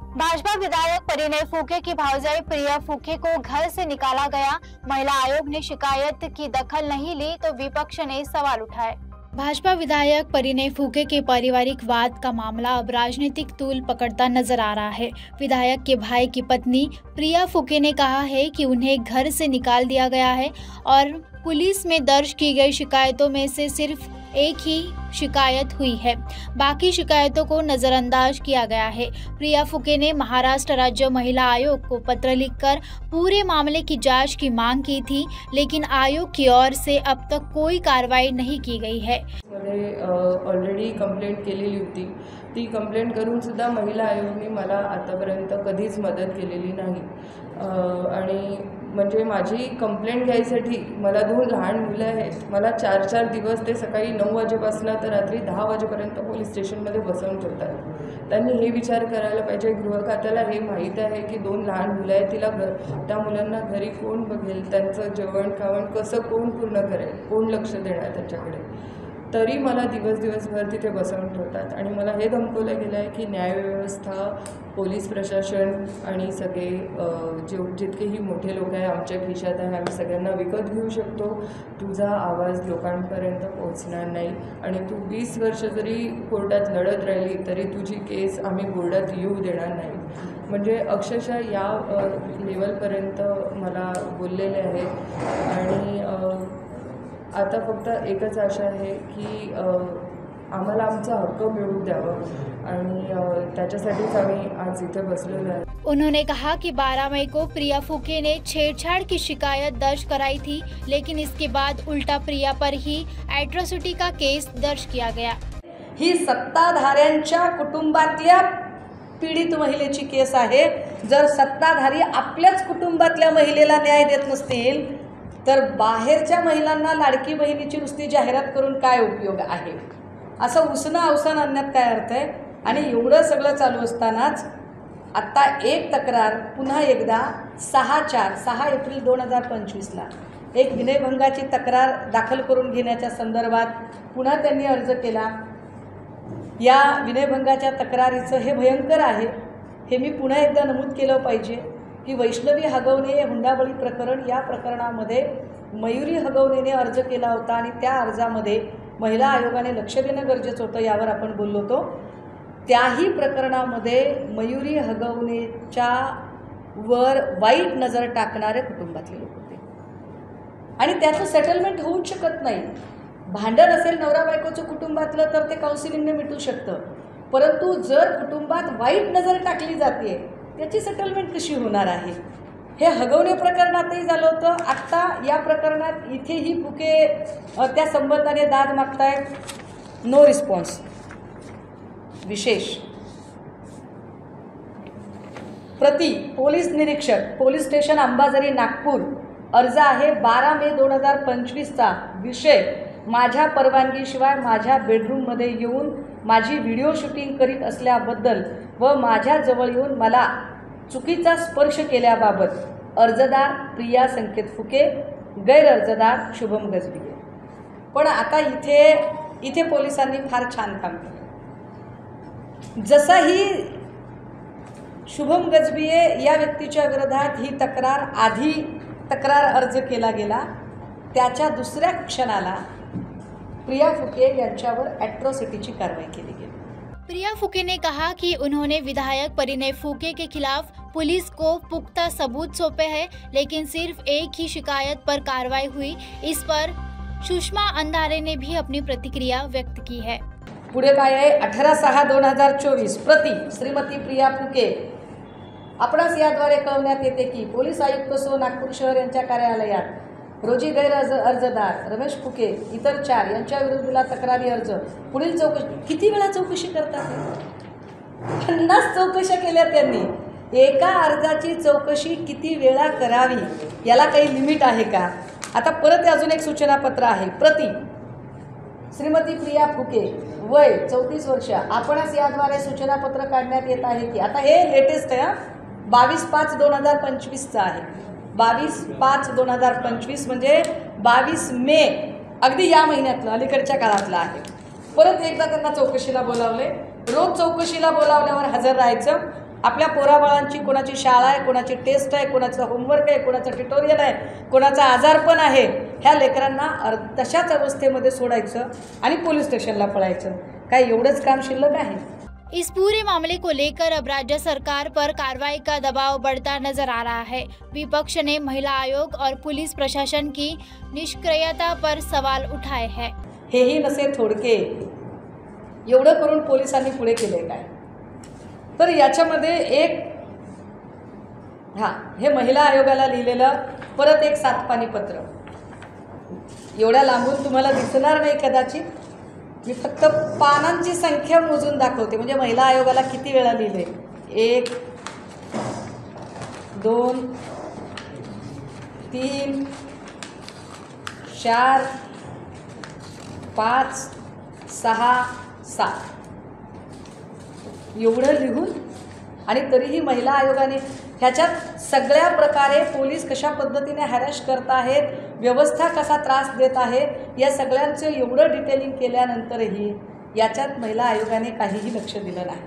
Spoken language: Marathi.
भाजपा विधायक परिणय फूके की भावजाई प्रिया फूके को घर से निकाला गया। महिला आयोग ने शिकायत की दखल नहीं ली तो विपक्ष ने सवाल उठाए। भाजपा विधायक परिणय फूके के पारिवारिक वाद का मामला अब राजनीतिक तूल पकड़ता नजर आ रहा है। विधायक के भाई की पत्नी प्रिया फूके ने कहा है कि उन्हें घर से निकाल दिया गया है और पुलिस में दर्ज की गई शिकायतों में से सिर्फ एक ही शिकायत हुई है, बाकी शिकायतों को नजरअंदाज किया गया है। प्रिया फूके ने महाराष्ट्र राज्य महिला आयोग को पत्र लिखकर पूरे मामले की जांच की मांग की थी, लेकिन आयोग की ओर से अब तक कोई कार्रवाई नहीं की गई है। ऑलरेडी कंप्लेंट केलेली होती, ती कंप्लेंट करून सुद्धा महिला आयोगाने मला आतापर्यंत कधीच मदत केलेली नाही। आणि म्हणजे माझी कंप्लेंट घ्यायसाठी मला 2 लहान मुलं आहेत। मला 4-4 दिवस ते सकाळी 9 वाजेपासून तर रात्री 10 वाजेपर्यंत पोलीस स्टेशनमध्ये बसवून ठेवतात। त्यांनी हे विचार करायला पाहिजे, गृह खात्याला हे माहीत आहे की 2 लहान मुलं आहेत, त्या मुलांना घरी कोण बघेल, त्यांचं जेवण खावण कसं कोण पूर्ण करेल, कोण लक्ष देणार त्याच्याकडे। तरी मला दिवसभर तिथे बसवून ठेवतात आणि मला हे धमकवलं गेलं आहे की न्यायव्यवस्था, पोलीस प्रशासन आणि सगळे जितकेही मोठे लोक आहे आमच्या खिशात आहे, आम्ही सगळ्यांना विकत घेऊ शकतो, तुझा आवाज लोकांपर्यंत पोहोचणार नाही आणि तू 20 वर्ष जरी कोर्टात लढत राहिली तरी तुझी केस आम्ही बोर्डात येऊ देणार नाही। म्हणजे अक्षरशः या लेवलपर्यंत मला बोललेले आहेत आणि आता फक्त एकच आशा आहे की आम्हाला आमचा हक्क मिळवून द्यावं आणि त्याच्यासाठीच आम्ही आज इथे बसलेलो आहे। उन्होंने कहा कि 12 मई को प्रिया फूके ने छेड़छाड़ की शिकायत दर्ज कराई थी, लेकिन इसके बाद उल्टा प्रिया पर ही एट्रोसिटी का केस दर्ज किया गया। ही सत्ताधाऱ्यांच्या कुटुंबातल्या पीडित महिलेची केस आहे। जर सत्ताधारी आपल्याच कुटुंबातल्या महिलेला न्याय देत नसतील तर बाहेरच्या महिलांना लाडकी बहिणीची नुसती जाहिरात करून काय उपयोग आहे? असं उसणं अवसान आणण्यात काय अर्थ आहे? आणि एवढं सगळं चालू असतानाच आत्ता एक तक्रार पुन्हा एकदा 6 एप्रिल 2025ला एक विनयभंगाची तक्रार दाखल करून घेण्याच्या संदर्भात पुन्हा त्यांनी अर्ज केला। या विनयभंगाच्या तक्रारीचं हे भयंकर आहे, हे मी पुन्हा एकदा नमूद केलं पाहिजे की वैष्णवी हगवणे हुंडाबळी प्रकरण, या प्रकरणामध्ये मयुरी हगवणेने अर्ज केला होता आणि त्या अर्जामध्ये महिला आयोगाने लक्ष देणं गरजेचं होतं, यावर आपण बोललो होतो। त्याही प्रकरणामध्ये मयुरी हगवणेच्या वर वाईट नजर टाकणारे कुटुंबातले लोक होते आणि त्याचं सेटलमेंट होऊच शकत नाही। भांडण असेल नवरा बायकोचं कुटुंबातलं तर ते काउन्सिलिंगने मिटू शकतं, परंतु जर कुटुंबात वाईट नजर टाकली जाते त्याची सेटलमेंट कशी होणार आहे? हे हगवणे प्रकरणातही झालं होतं। आत्ता या प्रकरणात इथेही फुके त्या संबंधाने दाद मागतायत, नो रिस्पॉन्स। विशेष प्रति पोलीस निरीक्षक, पोलीस स्टेशन अंबाझरी, नागपूर। अर्ज आहे 12 मे 2025चा। विषय: माझ्या परवानगीशिवाय माझ्या बेडरूममध्ये येऊन माझी व्हिडिओ शूटिंग करीत असल्याबद्दल व माझ्याजवळ येऊन मला चुकीचा स्पर्श केल्याबाबत। अर्जदार प्रिया संकेत फुके, गैर अर्जदार शुभम गजबिये। पण आता इथे पोलिसांनी फार छान काम केलं। जसाही शुभम गजबिये या व्यक्तीच्या विरोधात ही तक्रार अर्ज केला गेला, त्याच्या दुसऱ्या क्षणाला प्रिया फुके यांच्यावर एट्रोसिटीची कारवाई केली गेली। प्रिया फूके ने कहा कि उन्होंने विधायक परिणय फूके के खिलाफ पुलिस को पुख्ता सबूत सौंपे हैं, लेकिन सिर्फ एक ही शिकायत पर कार्रवाई हुई। इस पर सुषमा अंधारे ने भी अपनी प्रतिक्रिया व्यक्त की है। पुढे काय आहे? 18/6/2024 प्रति श्रीमती प्रिया फुके आपणास याद्वारे कळवण्यात येते की पोलीस आयुक्त सो नागपूर शहर यांच्या कार्यालयात रोजी गैर अर्जदार रमेश फुके इतर 4 यांच्या विरुद्धला तक्रारी अर्ज पुढील चौकशी। किती वेळा चौकशी करतात? 50 चौकशा केल्या त्यांनी। एका अर्जाची चौकशी किती वेळा करावी याला काही लिमिट आहे का? आता परत अजून एक सूचनापत्र आहे। प्रति श्रीमती प्रिया फुके, वय 34 वर्ष। आपणास याद्वारे सूचनापत्र काढण्यात येत आहे की, आता हे लेटेस्ट आहे, 22/5/2025चा आहे। 22/5/2025 म्हणजे 22 मे, अगदी या महिन्यातलं, अलीकडच्या काळातलं आहे। परत एकदा त्यांना चौकशीला बोलावले। रोज चौकशीला बोलावल्यावर हजर राहायचं आपल्या पोराबाळांची कोणाची शाळा आहे, कोणाची टेस्ट आहे, कोणाचं होमवर्क आहे, कोणाचं ट्युटोरियल आहे, कोणाचा आजारपण आहे, ह्या लेकरांना तशाच अवस्थेमध्ये सोडायचं आणि पोलीस स्टेशनला पळायचं, काय एवढंच काम शिल्लक आहे? इस पूरे मामले को लेकर अब राज्य सरकार पर कार्रवाई का दबाव बढ़ता नजर आ रहा है। विपक्ष ने महिला आयोग और पुलिस प्रशासन की निष्क्रियता पर सवाल उठाए हैं। हेही नसे थोडके, एवढं करून पोलिसांनी पुढे केले काय? तर याच्यामध्ये एक हे महिला आयोगाला लिहिलेलं परत एक सातपानी पत्र, एवढ्या लांबून तुम्हाला दिसणार नाही कदाचित, मी फक्त पानांची संख्या मोजून दाखवते, म्हणजे महिला आयोगाला किती वेळा लिहिले, 1 2 3 4 5 6 7 एवढं लिहून, आणि तरीही महिला आयोगाने ह्याच्यात सगळ्या प्रकारे पोलीस कशा पद्धतीने हॅरॅश करत आहेत, व्यवस्था कसा त्रास देत आहे, या सगळ्यांचं एवढं डिटेलिंग केल्यानंतरही याच्यात महिला आयोगाने काहीही लक्ष दिलं नाही।